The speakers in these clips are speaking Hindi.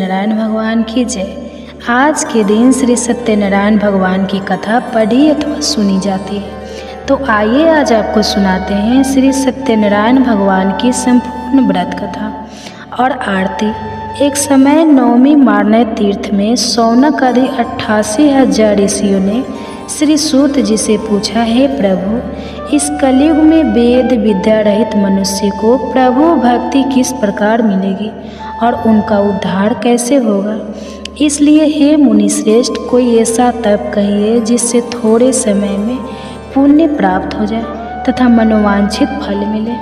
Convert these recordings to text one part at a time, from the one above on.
सत्यनारायण भगवान की जय। आज के दिन श्री सत्यनारायण भगवान की कथा पढ़ी अथवा सुनी जाती है। तो आइए आज आपको सुनाते हैं श्री सत्यनारायण भगवान की संपूर्ण व्रत कथा और आरती। एक समय नवमी मारने तीर्थ में सौनक आदि 88,000 ऋषियों ने श्री सूत जी से पूछा, हे प्रभु, इस कलयुग में वेद विद्या रहित मनुष्य को प्रभु भक्ति किस प्रकार मिलेगी और उनका उद्धार कैसे होगा। इसलिए हे मुनि श्रेष्ठ, कोई ऐसा तप कहिए जिससे थोड़े समय में पुण्य प्राप्त हो जाए तथा मनोवांछित फल मिले।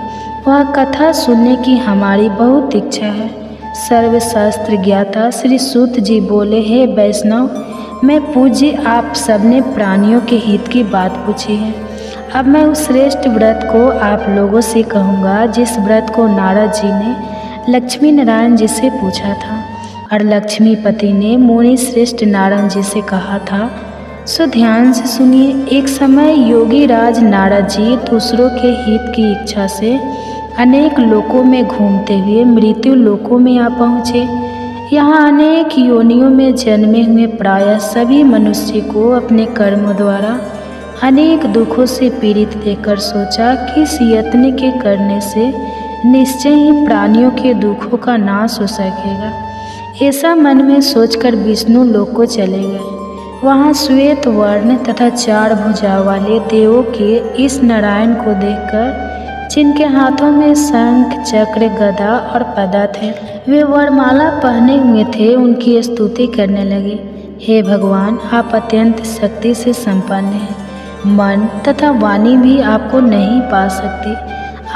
वह कथा सुनने की हमारी बहुत इच्छा है। सर्वशास्त्र ज्ञाता श्री सूत जी बोले, हे वैष्णव, मैं पूज्य आप सबने प्राणियों के हित की बात पूछी है। अब मैं उस श्रेष्ठ व्रत को आप लोगों से कहूँगा जिस व्रत को नारद जी ने लक्ष्मी नारायण जी से पूछा था और लक्ष्मीपति ने मुनि श्रेष्ठ नारद जी से कहा था। सो ध्यान से सुनिए। एक समय योगी राज नारद जी दूसरों के हित की इच्छा से अनेक लोकों में घूमते हुए मृत्यु लोकों में आ पहुँचे। यहाँ अनेक योनियों में जन्मे हुए प्रायः सभी मनुष्य को अपने कर्मों द्वारा अनेक दुखों से पीड़ित देखकर सोचा कि इस यत्न के करने से निश्चय ही प्राणियों के दुखों का नाश हो सकेगा। ऐसा मन में सोचकर विष्णु लोक को चले गए। वहाँ श्वेत वर्ण तथा 4 भुजा वाले देवों के इस नारायण को देखकर, जिनके हाथों में शंख चक्र गदा और पदा थे, वे वरमाला पहने हुए थे, उनकी स्तुति करने लगे। हे भगवान, आप अत्यंत शक्ति से संपन्न हैं। मन तथा वाणी भी आपको नहीं पा सकती।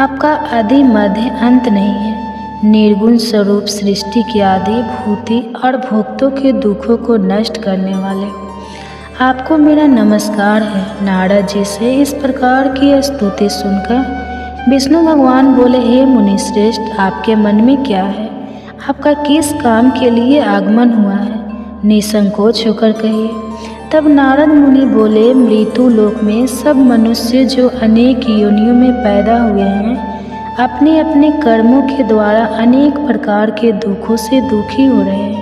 आपका आदि मध्य अंत नहीं है। निर्गुण स्वरूप सृष्टि की आदि भूति और भोक्तों के दुखों को नष्ट करने वाले आपको मेरा नमस्कार है। नारद जी से इस प्रकार की स्तुति सुनकर विष्णु भगवान बोले, हे मुनि श्रेष्ठ, आपके मन में क्या है? आपका किस काम के लिए आगमन हुआ है? निसंकोच होकर कहिए। तब नारद मुनि बोले, मृत्यु लोक में सब मनुष्य जो अनेक योनियों में पैदा हुए हैं, अपने अपने कर्मों के द्वारा अनेक प्रकार के दुखों से दुखी हो रहे हैं।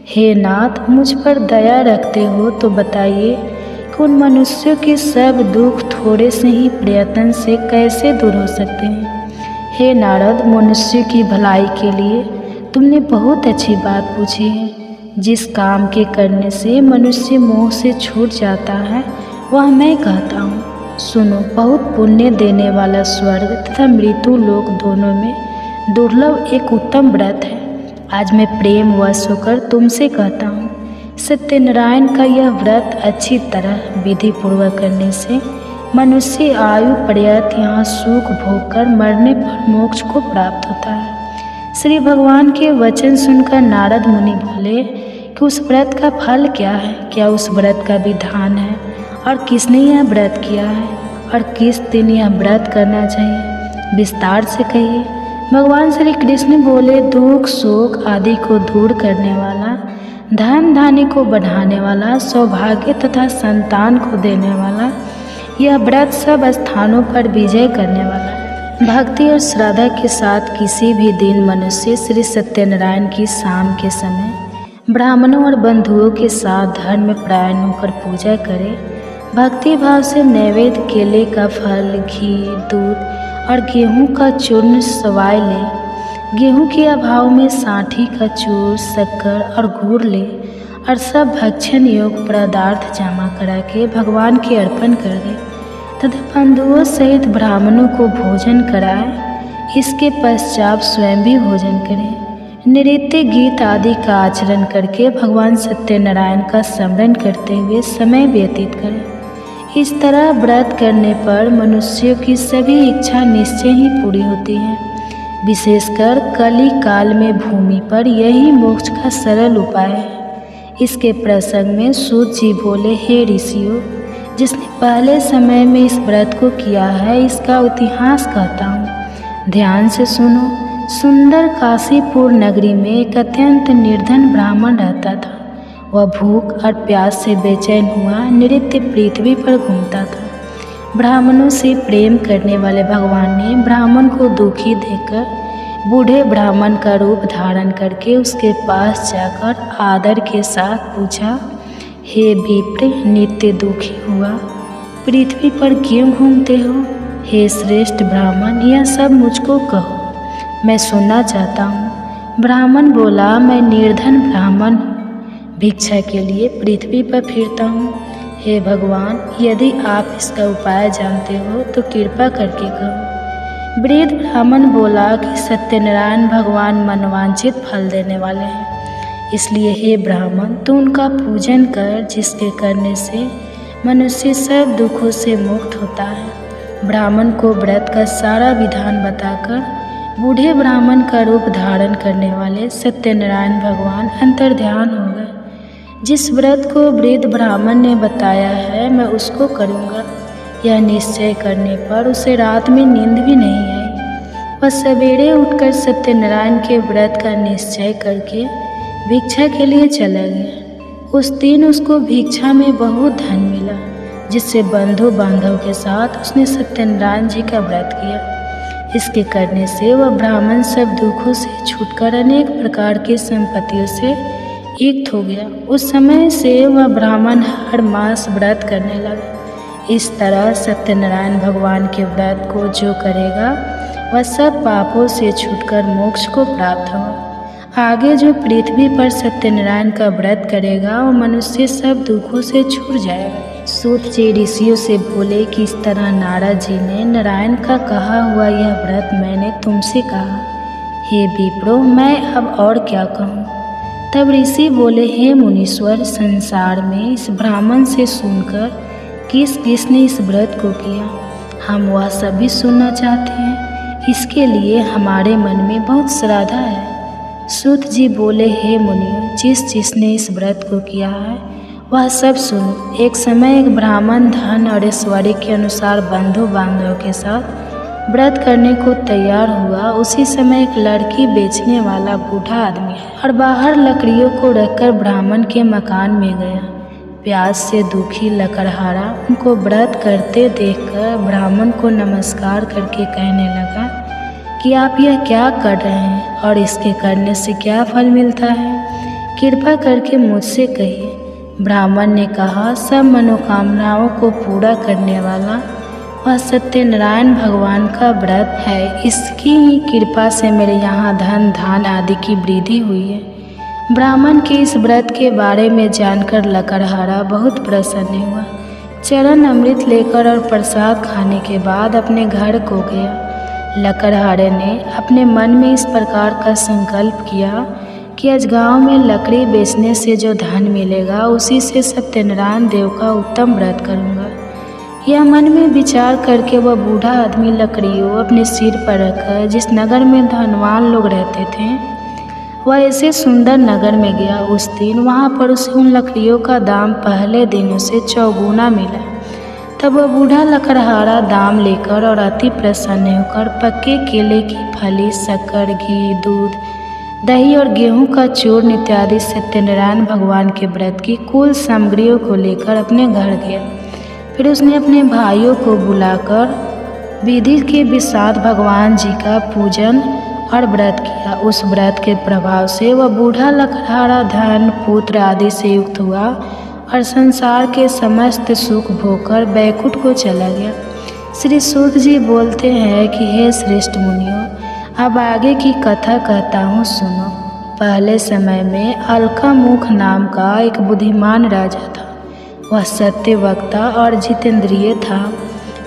हे नाथ, मुझ पर दया रखते हो तो बताइए कि उन मनुष्यों के सब दुख थोड़े से ही प्रयत्न से कैसे दूर हो सकते हैं। हे नारद, मनुष्य की भलाई के लिए तुमने बहुत अच्छी बात पूछी है। जिस काम के करने से मनुष्य मोह से छूट जाता है, वह मैं कहता हूँ। सुनो, बहुत पुण्य देने वाला स्वर्ग तथा मृत्यु लोक दोनों में दुर्लभ एक उत्तम व्रत है। आज मैं प्रेम वश होकर तुमसे कहता हूँ, सत्यनारायण का यह व्रत अच्छी तरह विधि पूर्वक करने से मनुष्य आयु पर्यंत यहाँ सुख भोग कर मरने पर मोक्ष को प्राप्त होता है। श्री भगवान के वचन सुनकर नारद मुनि बोले कि उस व्रत का फल क्या है? क्या उस व्रत का विधान है और किसने यह व्रत किया है और किस दिन यह व्रत करना चाहिए? विस्तार से कहिए। भगवान श्री कृष्ण बोले, दुख शोक आदि को दूर करने वाला, धन धान्य को बढ़ाने वाला, सौभाग्य तथा संतान को देने वाला, यह व्रत सब स्थानों पर विजय करने वाला है। भक्ति और श्रद्धा के साथ किसी भी दिन मनुष्य श्री सत्यनारायण की शाम के समय ब्राह्मणों और बंधुओं के साथ धर्म में परायण होकर पूजा करे। भक्ति भाव से नैवेद्य केले का फल, घी, दूध और गेहूं का चूर्ण सवाय ले। गेहूं के अभाव में सांठी का चूर, शक्कर और गुड़ ले और सब भक्षण योग पदार्थ जमा करा के भगवान के अर्पण कर दे तथा बंधुओं सहित ब्राह्मणों को भोजन कराए। इसके पश्चात स्वयं भी भोजन करें। नृत्य गीत आदि का आचरण करके भगवान सत्यनारायण का स्मरण करते हुए समय व्यतीत करें। इस तरह व्रत करने पर मनुष्यों की सभी इच्छा निश्चय ही पूरी होती है। विशेषकर कली काल में भूमि पर यही मोक्ष का सरल उपाय है। इसके प्रसंग में सूत जी बोले, हे ऋषियों, जिसने पहले समय में इस व्रत को किया है, इसका इतिहास कहता हूँ। ध्यान से सुनो। सुंदर काशीपुर नगरी में एक अत्यंत निर्धन ब्राह्मण रहता था। वह भूख और प्यास से बेचैन हुआ नित्य पृथ्वी पर घूमता था। ब्राह्मणों से प्रेम करने वाले भगवान ने ब्राह्मण को दुखी देखकर बूढ़े ब्राह्मण का रूप धारण करके उसके पास जाकर आदर के साथ पूछा, हे विप्र, नित्य दुखी हुआ पृथ्वी पर क्यों घूमते हो? हे श्रेष्ठ ब्राह्मण, यह सब मुझको कहो, मैं सुनना चाहता हूँ। ब्राह्मण बोला, मैं निर्धन ब्राह्मण हूँ, भिक्षा के लिए पृथ्वी पर फिरता हूँ। हे भगवान, यदि आप इसका उपाय जानते हो तो कृपा करके कहो। वृद्ध ब्राह्मण बोला कि सत्यनारायण भगवान मनवांछित फल देने वाले हैं, इसलिए हे ब्राह्मण, तू उनका पूजन कर, जिसके करने से मनुष्य सब दुखों से मुक्त होता है। ब्राह्मण को व्रत का सारा विधान बताकर बूढ़े ब्राह्मण का रूप धारण करने वाले सत्यनारायण भगवान अंतर्ध्यान हो गए। जिस व्रत को वृद्ध ब्राह्मण ने बताया है, मैं उसको करूँगा। यह निश्चय करने पर उसे रात में नींद भी नहीं आई। वह सवेरे उठकर सत्यनारायण के व्रत का निश्चय करके भिक्षा के लिए चला गया। उस दिन उसको भिक्षा में बहुत धन मिला, जिससे बंधु बांधव के साथ उसने सत्यनारायण जी का व्रत किया। इसके करने से वह ब्राह्मण सब दुखों से छूटकर अनेक प्रकार की संपत्तियों से युक्त हो गया। उस समय से वह ब्राह्मण हर मास व्रत करने लगा। इस तरह सत्यनारायण भगवान के व्रत को जो करेगा वह सब पापों से छूटकर मोक्ष को प्राप्त होगा। आगे जो पृथ्वी पर सत्यनारायण का व्रत करेगा वो मनुष्य सब दुखों से छूट जाएगा। सूत जी ऋषियों से बोले कि इस तरह नारद जी ने नारायण का कहा हुआ यह व्रत मैंने तुमसे कहा। हे विप्रो, मैं अब और क्या कहूँ? तब ऋषि बोले, हे मुनीश्वर, संसार में इस ब्राह्मण से सुनकर किस किसने इस व्रत को किया, हम वह सभी सुनना चाहते हैं। इसके लिए हमारे मन में बहुत श्रद्धा है। सूत जी बोले, हे मुनियों, जिसने इस व्रत को किया है वह सब सुनो। एक समय एक ब्राह्मण धन और ऐश्वर्य के अनुसार बंधु बांधव के साथ व्रत करने को तैयार हुआ। उसी समय एक लड़की बेचने वाला बूढ़ा आदमी और बाहर लकड़ियों को रखकर ब्राह्मण के मकान में गया। प्यास से दुखी लकड़हारा उनको व्रत करते देखकर ब्राह्मण को नमस्कार करके कहने लगा कि आप यह क्या कर रहे हैं और इसके करने से क्या फल मिलता है, कृपा करके मुझसे कहिए। ब्राह्मण ने कहा, सब मनोकामनाओं को पूरा करने वाला वह सत्यनारायण भगवान का व्रत है। इसकी ही कृपा से मेरे यहाँ धन धान आदि की वृद्धि हुई है। ब्राह्मण के इस व्रत के बारे में जानकर लकड़हारा बहुत प्रसन्न हुआ। चरण अमृत लेकर और प्रसाद खाने के बाद अपने घर को गया। लकड़हारे ने अपने मन में इस प्रकार का संकल्प किया कि आज गांव में लकड़ी बेचने से जो धन मिलेगा उसी से सत्यनारायण देव का उत्तम व्रत करूंगा। यह मन में विचार करके वह बूढ़ा आदमी लकड़ियों अपने सिर पर रखकर जिस नगर में धनवान लोग रहते थे वह ऐसे सुंदर नगर में गया। उस दिन वहाँ पर उसे उन लकड़ियों का दाम पहले दिनों से चौगुना मिला। तब वह बूढ़ा लकड़हारा दाम लेकर और अति प्रसन्न होकर पक्के केले की फली, शक्कर, घी, दूध, दही और गेहूं का चूर्ण इत्यादि सत्यनारायण भगवान के व्रत की कुल सामग्रियों को लेकर अपने घर गया। फिर उसने अपने भाइयों को बुलाकर विधि के विसात भगवान जी का पूजन और व्रत किया। उस व्रत के प्रभाव से वह बूढ़ा लकड़हारा धन पुत्र आदि से युक्त हुआ और संसार के समस्त सुख भोगकर बैकुंठ को चला गया। श्री सूत जी बोलते हैं कि हे श्रेष्ठ मुनियों, अब आगे की कथा कहता हूँ, सुनो। पहले समय में अलकामुख नाम का एक बुद्धिमान राजा था। वह सत्य वक्ता और जितेंद्रिय था।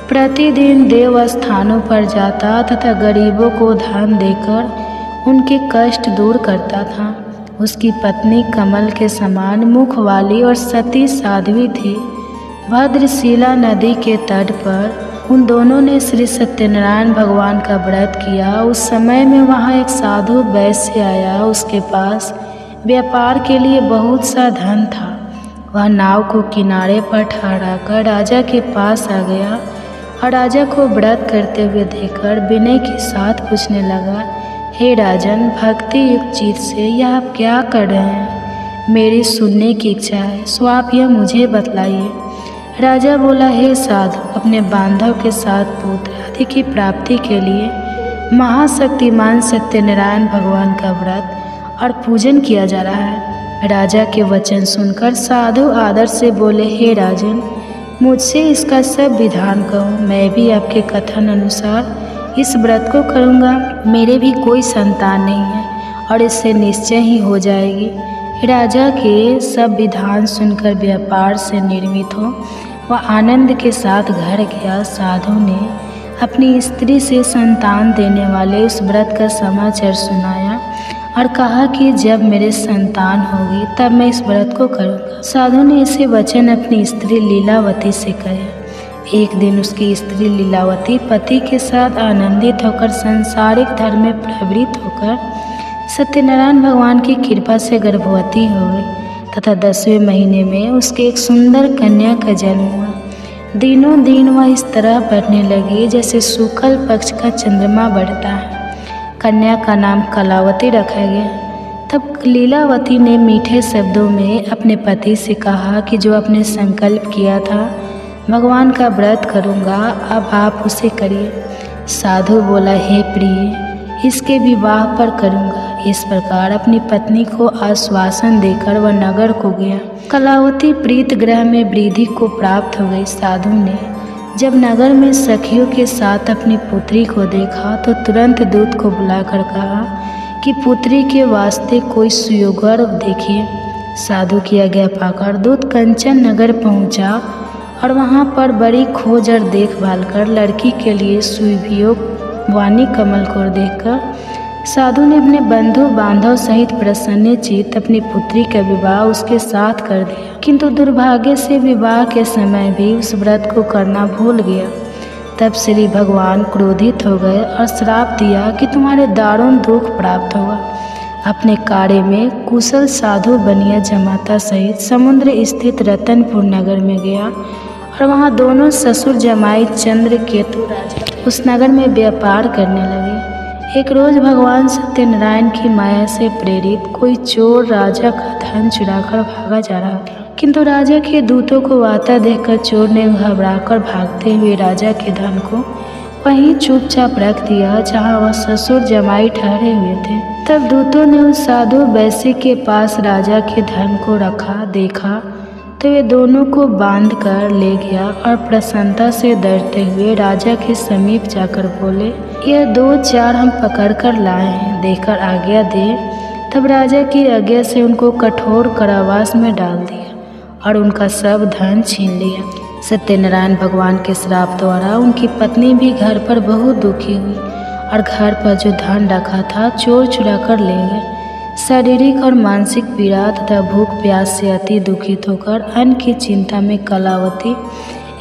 प्रतिदिन देव स्थानों पर जाता तथा गरीबों को धन देकर उनके कष्ट दूर करता था। उसकी पत्नी कमल के समान मुख वाली और सती साध्वी थी। भद्रशिला नदी के तट पर उन दोनों ने श्री सत्यनारायण भगवान का व्रत किया। उस समय में वहाँ एक साधु वैश्य आया। उसके पास व्यापार के लिए बहुत सा धन था। वह नाव को किनारे पर ठहराकर राजा के पास आ गया और राजा को व्रत करते हुए देखकर विनय के साथ पूछने लगा, हे राजन, भक्ति युक्त चित से यह आप क्या कर रहे हैं? मेरी सुनने की इच्छा है, सो आप यह मुझे बतलाइए। राजा बोला, हे साधु, अपने बांधव के साथ पुत्र आदि की प्राप्ति के लिए महाशक्तिमान सत्यनारायण भगवान का व्रत और पूजन किया जा रहा है। राजा के वचन सुनकर साधु आदर से बोले, हे राजन, मुझसे इसका सब विधान कहो, मैं भी आपके कथन अनुसार इस व्रत को करूँगा। मेरे भी कोई संतान नहीं है और इससे निश्चय ही हो जाएगी। राजा के सब विधान सुनकर व्यापार से निर्मित हो वह आनंद के साथ घर गया। साधु ने अपनी स्त्री से संतान देने वाले उस व्रत का समाचार सुनाया और कहा कि जब मेरे संतान होगी तब मैं इस व्रत को करूँगा। साधु ने ऐसे वचन अपनी स्त्री लीलावती से कहे। एक दिन उसकी स्त्री लीलावती पति के साथ आनंदित होकर सांसारिक धर्म में प्रवृत्त होकर सत्यनारायण भगवान की कृपा से गर्भवती हो गई तथा 10वें महीने में उसके एक सुंदर कन्या का जन्म हुआ। दिनों दिन वह इस तरह बढ़ने लगी जैसे शुक्ल पक्ष का चंद्रमा बढ़ता है। कन्या का नाम कलावती रखा गया। तब लीलावती ने मीठे शब्दों में अपने पति से कहा कि जो आपने संकल्प किया था भगवान का व्रत करूँगा, अब आप उसे करिए। साधु बोला, हे प्रिय, इसके विवाह पर करूँगा। इस प्रकार अपनी पत्नी को आश्वासन देकर वह नगर को गया। कलावती प्रीत ग्रह में वृद्धि को प्राप्त हो गई। साधु ने जब नगर में सखियों के साथ अपनी पुत्री को देखा तो तुरंत दूत को बुलाकर कहा कि पुत्री के वास्ते कोई सुयोग्य देखिए। साधु की आज्ञा पाकर दूत कंचन नगर पहुंचा और वहां पर बड़ी खोज और देखभाल कर लड़की के लिए सुयोग्य वाणी कमल को देखकर साधु ने अपने बंधु बांधव सहित प्रसन्नचित्त अपनी पुत्री का विवाह उसके साथ कर दिया। किंतु दुर्भाग्य से विवाह के समय भी उस व्रत को करना भूल गया। तब श्री भगवान क्रोधित हो गए और श्राप दिया कि तुम्हारे दारुण दुख प्राप्त होगा। अपने कार्य में कुशल साधु बनिया जमाता सहित समुद्र स्थित रतनपुर नगर में गया और वहाँ दोनों ससुर जमाई चंद्र केतु राजा उस नगर में व्यापार करने लगे। एक रोज भगवान सत्यनारायण की माया से प्रेरित कोई चोर राजा का धन चुराकर भागा जा रहा था, किंतु राजा के दूतों को आता देखकर चोर ने घबराकर भागते हुए राजा के धन को वहीं चुपचाप रख दिया जहां वह ससुर जमाई ठहरे हुए थे। तब दूतों ने उस साधु वैश्य के पास राजा के धन को रखा देखा तो वे दोनों को बांध कर ले गया और प्रसन्नता से डरते हुए राजा के समीप जाकर बोले, यह 2-4 हम पकड़ कर लाए हैं, देकर आज्ञा दे। तब राजा की आज्ञा से उनको कठोर कारावास में डाल दिया और उनका सब धन छीन लिया। सत्यनारायण भगवान के श्राप द्वारा उनकी पत्नी भी घर पर बहुत दुखी हुई और घर पर जो धन रखा था चोर चुरा कर ले गए। शारीरिक और मानसिक पीड़ा तथा भूख प्यास से अति दुखित होकर अन्न की चिंता में कलावती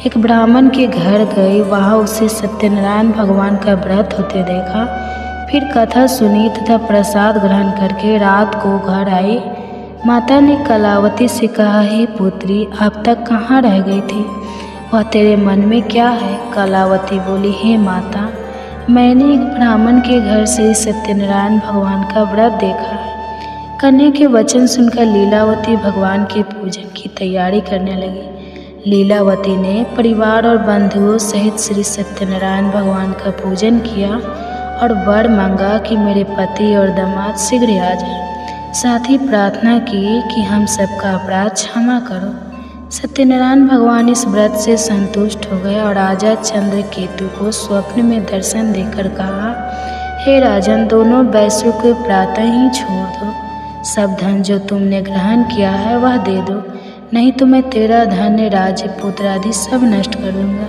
एक ब्राह्मण के घर गई। वहाँ उसे सत्यनारायण भगवान का व्रत होते देखा। फिर कथा सुनी तथा प्रसाद ग्रहण करके रात को घर आई। माता ने कलावती से कहा, हे पुत्री, अब तक कहाँ रह गई थी? वह तेरे मन में क्या है? कलावती बोली, हे माता, मैंने एक ब्राह्मण के घर से सत्यनारायण भगवान का व्रत देखा है। कन्या के वचन सुनकर लीलावती भगवान के पूजन की तैयारी करने लगी। लीलावती ने परिवार और बंधुओं सहित श्री सत्यनारायण भगवान का पूजन किया और वर मांगा कि मेरे पति और दामाद शीघ्र आ जाए। साथ ही प्रार्थना की कि हम सबका अपराध क्षमा करो। सत्यनारायण भगवान इस व्रत से संतुष्ट हो गए और राजा चंद्र केतु को स्वप्न में दर्शन देकर कहा, हे राजन, दोनों वैश्यों को प्रातः ही छोड़ दो। सब धन जो तुमने ग्रहण किया है वह दे दो, नहीं तो मैं तेरा धन, राज्य, पुत्र आदि सब नष्ट कर दूंगा।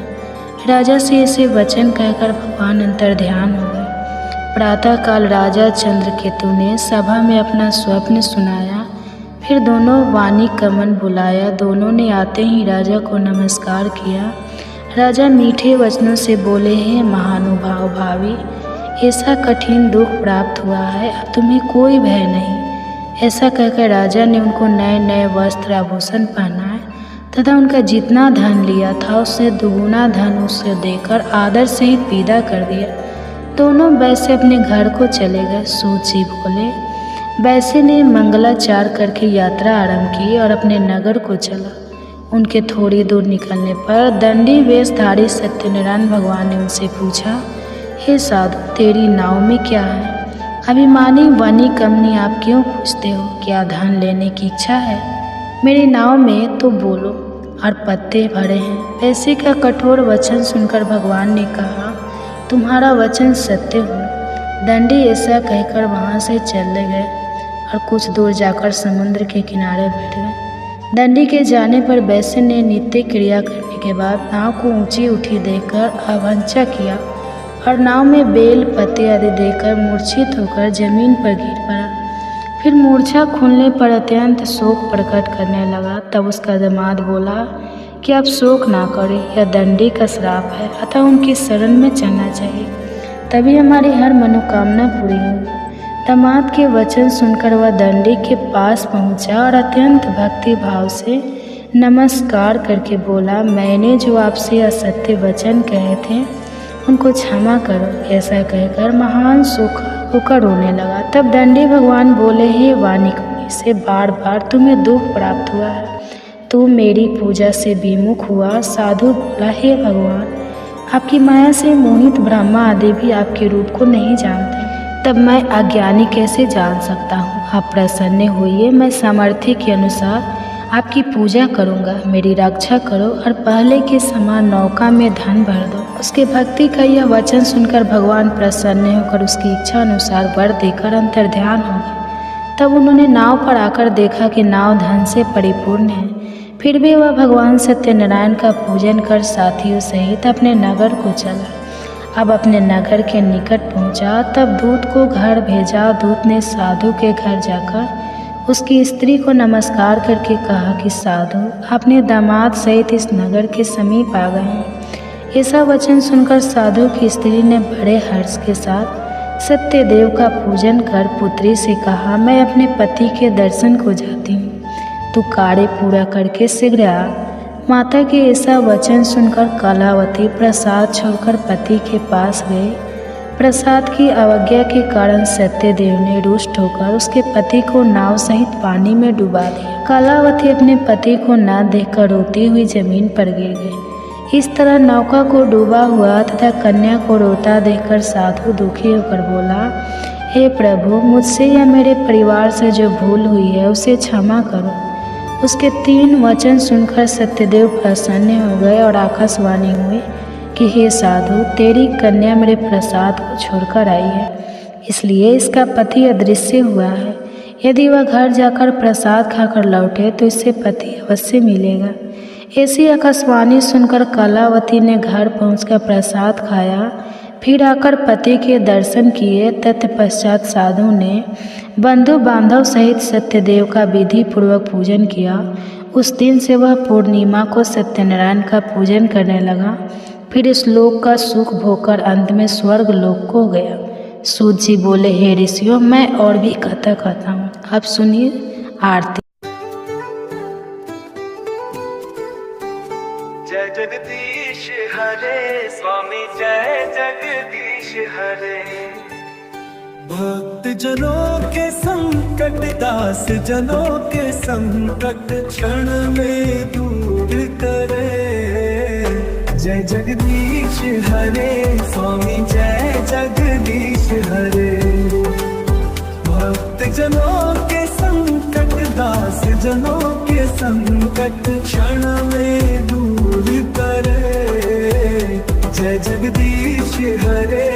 राजा से ऐसे वचन कहकर भगवान अंतर्ध्यान हो गए। प्रातःकाल राजा चंद्रकेतु ने सभा में अपना स्वप्न सुनाया। फिर दोनों वाणी कमन बुलाया। दोनों ने आते ही राजा को नमस्कार किया। राजा मीठे वचनों से बोले, हे महानुभाव भावी, ऐसा कठिन दुख प्राप्त हुआ है, अब तुम्हें कोई भय नहीं। ऐसा कहकर राजा ने उनको नए नए वस्त्र आभूषण पहनाए तथा उनका जितना धन लिया था उससे दुगुना धन उसे देकर आदर सहित विदा कर दिया। दोनों वैश्य अपने घर को चले गए। सूत जी बोले, वैश्य ने मंगलाचार करके यात्रा आरंभ की और अपने नगर को चला। उनके थोड़ी दूर निकलने पर दंडी वेशधारी सत्यनारायण भगवान ने उनसे पूछा, हे साधु, तेरी नाव में क्या है? अभिमानी वनी कमनी, आप क्यों पूछते हो? क्या धन लेने की इच्छा है? मेरी नाव में तो बोलो और पत्ते भरे हैं। पैसे का कठोर वचन सुनकर भगवान ने कहा, तुम्हारा वचन सत्य हो। दंडी ऐसा कहकर वहाँ से चले गए और कुछ दूर जाकर समुद्र के किनारे बैठ गए। दंडी के जाने पर वैश्य ने नित्य क्रिया करने के बाद नाव को ऊंची उठी देकर अवंचा किया और नाव में बेल पत्ते आदि देकर मूर्छित होकर जमीन पर गिर पड़ा। फिर मूर्छा खुलने पर अत्यंत शोक प्रकट करने लगा। तब उसका दामाद बोला कि आप शोक ना करें, यह दंडी का श्राप है, अतः उनकी शरण में चलना चाहिए, तभी हमारी हर मनोकामना पूरी होगी। दामाद के वचन सुनकर वह दंडी के पास पहुंचा और अत्यंत भक्ति भाव से नमस्कार करके बोला, मैंने जो आपसे असत्य वचन कहे थे उनको क्षमा करो। ऐसा कहकर महान सुख होकर रोने लगा। तब दंडी भगवान बोले, हे वानिक मुनि, से बार बार तुम्हें दुख प्राप्त हुआ है, तू मेरी पूजा से विमुख हुआ। साधु बोला, हे भगवान, आपकी माया से मोहित ब्रह्मा आदि भी आपके रूप को नहीं जानते, तब मैं अज्ञानी कैसे जान सकता हूँ? आप प्रसन्न होइए, मैं सामर्थ्य के अनुसार आपकी पूजा करूँगा, मेरी रक्षा करो और पहले के समान नौका में धन भर दो। उसके भक्ति का यह वचन सुनकर भगवान प्रसन्न होकर उसकी इच्छा अनुसार वर देकर अंतर्ध्यान हो गए। तब उन्होंने नाव पर आकर देखा कि नाव धन से परिपूर्ण है। फिर भी वह भगवान सत्यनारायण का पूजन कर साथियों सहित अपने नगर को चला। अब अपने नगर के निकट पहुंचा, तब दूत को घर भेजा। दूत ने साधु के घर जाकर उसकी स्त्री को नमस्कार करके कहा कि साधु, अपने दामाद सहित इस नगर के समीप आ गए हैं। ऐसा वचन सुनकर साधु की स्त्री ने बड़े हर्ष के साथ सत्यदेव का पूजन कर पुत्री से कहा, मैं अपने पति के दर्शन को जाती हूँ, तू कार्य पूरा करके शीघ्र आ। माता के ऐसा वचन सुनकर कलावती प्रसाद छोड़कर पति के पास गई। प्रसाद की अवज्ञा के कारण सत्यदेव ने रुष्ट होकर उसके पति को नाव सहित पानी में डुबा दिया। कलावती अपने पति को न देखकर रोती हुई जमीन पर गिर गई। इस तरह नौका को डूबा हुआ तथा कन्या को रोता देखकर साधु दुखी होकर बोला, हे प्रभु, मुझसे या मेरे परिवार से जो भूल हुई है उसे क्षमा करो। उसके 3 वचन सुनकर सत्यदेव प्रसन्न हो गए और आकाशवाणी हुई कि हे साधु, तेरी कन्या मेरे प्रसाद को छोड़कर आई है, इसलिए इसका पति अदृश्य हुआ है। यदि वह घर जाकर प्रसाद खाकर लौटे तो इससे पति अवश्य मिलेगा। ऐसी आकाशवाणी सुनकर कलावती ने घर पहुंचकर प्रसाद खाया, फिर आकर पति के दर्शन किए। तत्पश्चात साधु ने बंधु बांधव सहित सत्यदेव का विधि पूर्वक पूजन किया। उस दिन से वह पूर्णिमा को सत्यनारायण का पूजन करने लगा। फिर इस लोक का सुख भोगकर अंत में स्वर्ग लोक को गया। सूत जी बोले, हे ऋषियों, मैं और भी कथा कहता हूँ, आप सुनिए आरती। जय जगदीश हरे स्वामी, जय जगदीश हरे। भक्त जनों के संकट, दास जनों के संकट क्षण में दूर करे। जय जगदीश हरे स्वामी, जय जगदीश हरे। भक्त जनों के संकट, दास जनों के संकट क्षण में दूर करे। जय जगदीश हरे।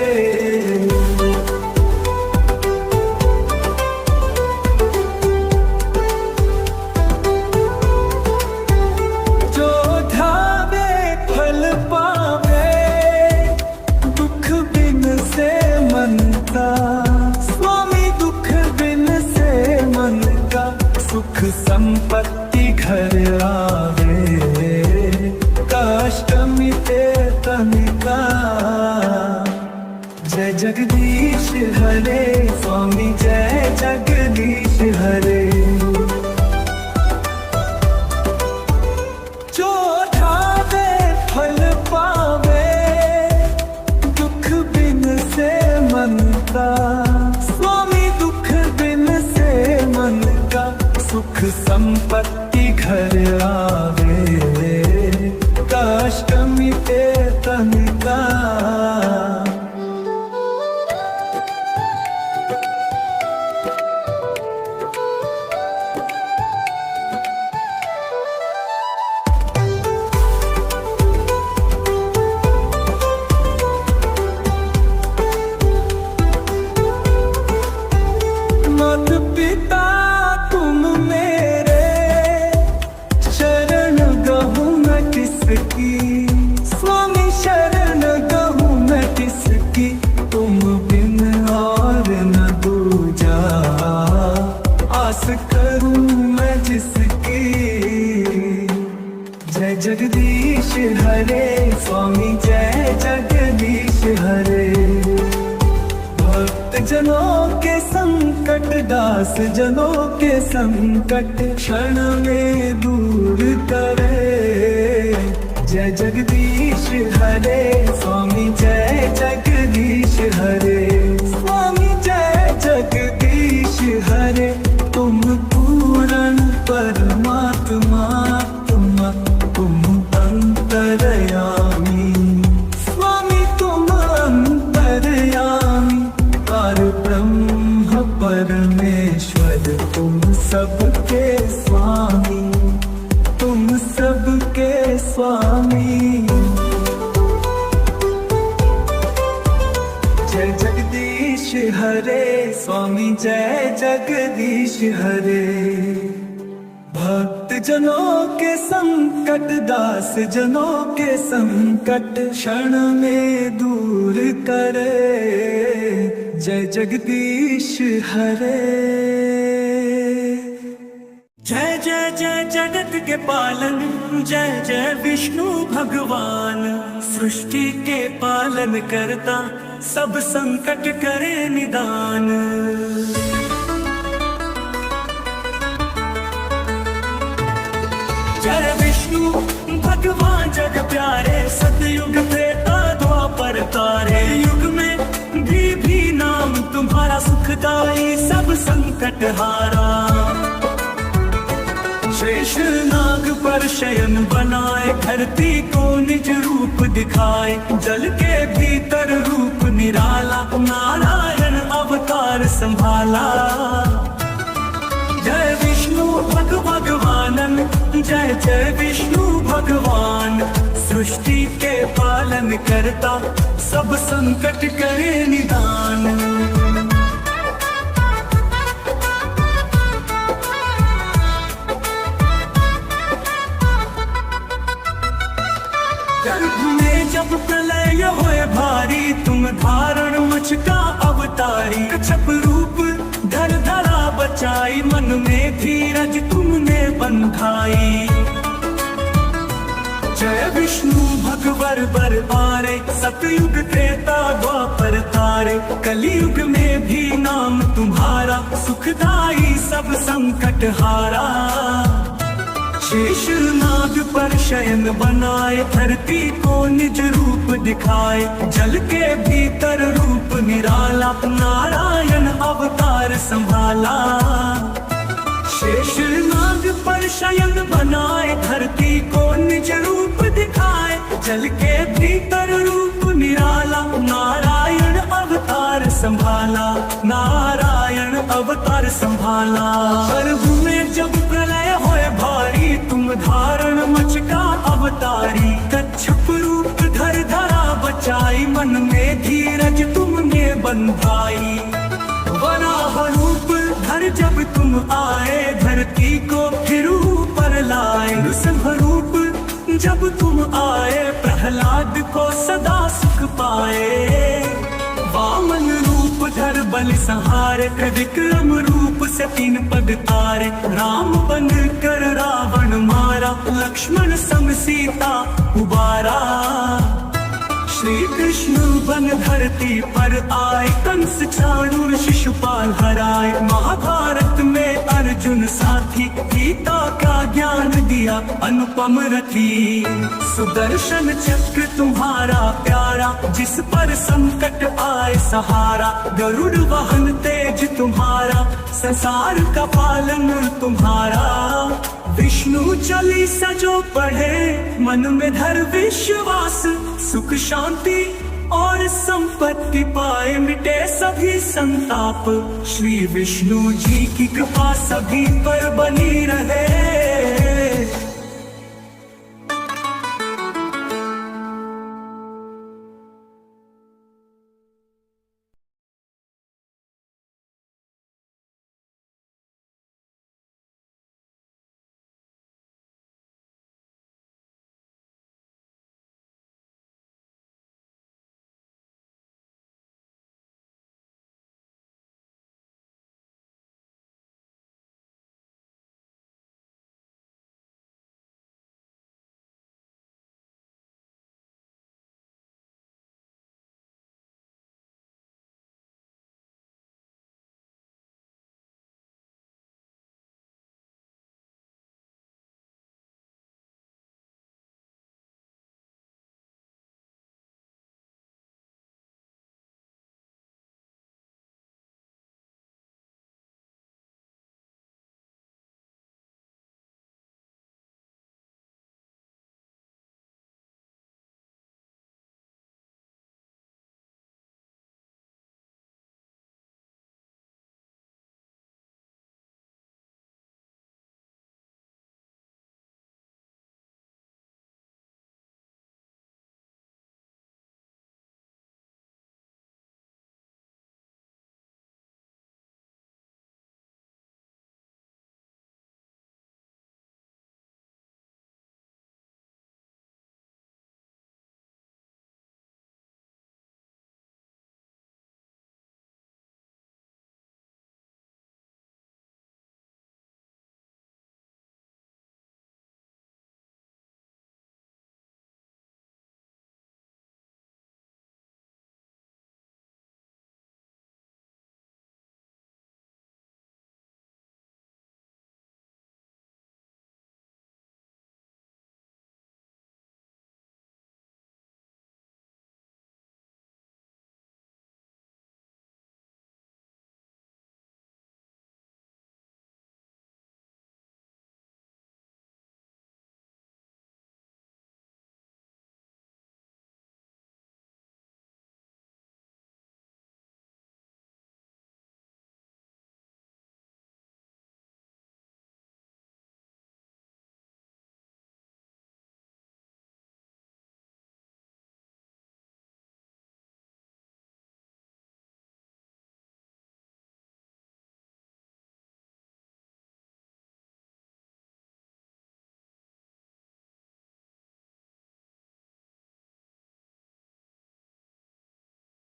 स्वामी दुख बिन से मन का सुख संपत्ति घर आवे। कष्ट मिटे तन का। जय जगदीश हरे स्वामी, जय जगदीश हरे। जो ठावे फल पावे, दुख बिन से मन का। स्वामी दुख बिन से मन का सुख संपत्ति घर आवे। कष्ट मिटे तन का। जय जगदीश हरे स्वामी जय जगदीश हरे। भक्त जनों के संकट दास जनों के संकट क्षण में दूर करे। जय जगदीश हरे स्वामी जय जगदीश हरे। स्वामी जय जगदीश हरे। तुम पूर्ण परमात्मा तुम अंतरयामी। स्वामी तुम अंतरयामी परब्रह्म परमेश्वर तुम सबके स्वामी तुम सबके स्वामी। जय जगदीश हरे स्वामी जय जगदीश हरे। भक्त जनों के संकट दास जनों के संकट क्षण में दूर करे। जय जगदीश हरे। जय जय जय जगत के पालन जय जय विष्णु भगवान। सृष्टि के पालन करता सब संकट करे निदान। जय विष्णु भगवान जग प्यारे। सतयुग त्रेता द्वापर तारे। युग में भी नाम तुम्हारा सुखदाई सब संकट हारा। शेष नाग पर शयन बनाए धरती को निज रूप दिखाए। जल के भीतर रूप निराला नारायण अवतार संभाला। जय विष्णु भगवानन जय जय विष्णु भगवान। सृष्टि के पालन करता सब संकट करे निदान। गर्भ में जब प्रलय होए भारी तुम धारण मुझ का अवतारी। कच्छप रूप धर धरा बचाई मन में धीरज तुमने बंधाई। जय विष्णु भगवर बर आरे। सतयुग त्रेता द्वापर तारे। कलयुग में भी नाम तुम्हारा सुखदाई सब संकट हारा। शेष नाग पर शयन बनाए धरती को निज रूप दिखाए। जल के भीतर रूप निराला नारायण अवतार संभाला। शेष नाग पर शयन बनाए धरती को निज रूप दिखाए। जल के भीतर रूप निराला नारायण अवतार संभाला नारायण अवतार संभाला। गर्भ में जब प्रलय होए भारी तुम धारण मच का अवतारी। कच्छप रूप धर धरा बचाई मन में धीरज तुमने बंधाई। वराह रूप धर जब तुम आए धरती को फिर ऊपर लाए। नृसिंह रूप जब तुम आए प्रहलाद को सदा सुख पाए। वामन रूप धर बल संहारे। विक्रम रूप से 3 पग तारे। राम बन कर रावण मारा। लक्ष्मण संग सीता उबारा। श्री कृष्ण बन धरती पर आए। कंस चाणूर शिशुपाल हराए। महाभारत में अर्जुन साथी। गीता का ज्ञान दिया अनुपम रथी। सुदर्शन चक्र तुम्हारा प्यारा। जिस पर संकट आए सहारा। गरुड़ वाहन तेज तुम्हारा। संसार का पालन तुम्हारा। विष्णु चालीसा जो पढ़े मन में धर विश्वास। सुख शांति और संपत्ति पाए मिटे सभी संताप। श्री विष्णु जी की कृपा सभी पर बनी रहे।